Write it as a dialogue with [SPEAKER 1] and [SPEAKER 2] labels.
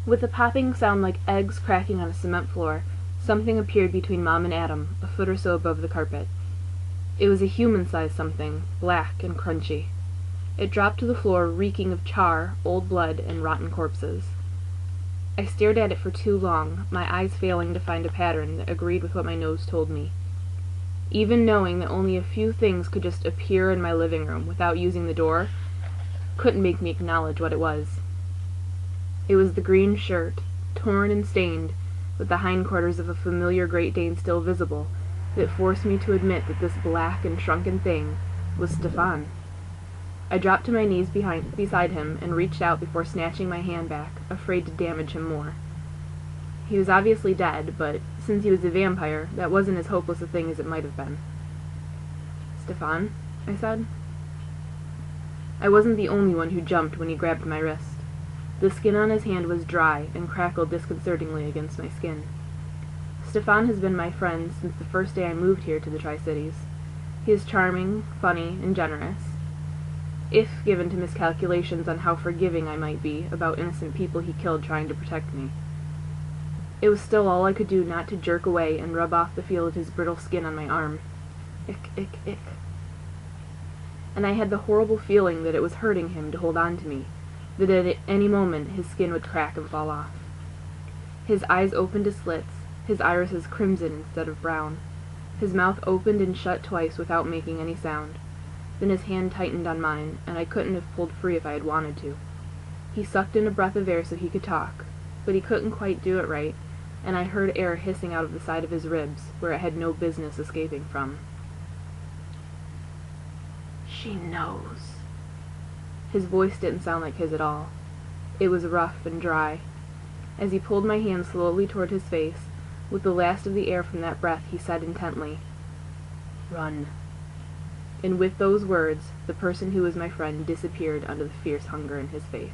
[SPEAKER 1] With a popping sound like eggs cracking on a cement floor, something appeared between Mom and Adam, a foot or so above the carpet. It was a human-sized something, black and crunchy. It dropped to the floor reeking of char, old blood, and rotten corpses. I stared at it for too long, my eyes failing to find a pattern that agreed with what my nose told me. Even knowing that only a few things could just appear in my living room without using the door couldn't make me acknowledge what it was. It was the green shirt, torn and stained, with the hindquarters of a familiar Great Dane still visible, that forced me to admit that this black and shrunken thing was Stefan. I dropped to my knees beside him and reached out before snatching my hand back, afraid to damage him more. He was obviously dead, but since he was a vampire, that wasn't as hopeless a thing as it might have been. "Stefan?" I said. I wasn't the only one who jumped when he grabbed my wrist. The skin on his hand was dry and crackled disconcertingly against my skin. Stefan has been my friend since the first day I moved here to the Tri-Cities. He is charming, funny, and generous, if given to miscalculations on how forgiving I might be about innocent people he killed trying to protect me. It was still all I could do not to jerk away and rub off the feel of his brittle skin on my arm. Ick, ick, ick. And I had the horrible feeling that it was hurting him to hold on to me, that at any moment his skin would crack and fall off. His eyes opened to slits, his irises crimson instead of brown. His mouth opened and shut twice without making any sound. Then his hand tightened on mine, and I couldn't have pulled free if I had wanted to. He sucked in a breath of air so he could talk, but he couldn't quite do it right, and I heard air hissing out of the side of his ribs, where it had no business escaping from. "She knows." His voice didn't sound like his at all. It was rough and dry. As he pulled my hand slowly toward his face, with the last of the air from that breath, he said intently, "Run." And with those words, the person who was my friend disappeared under the fierce hunger in his face.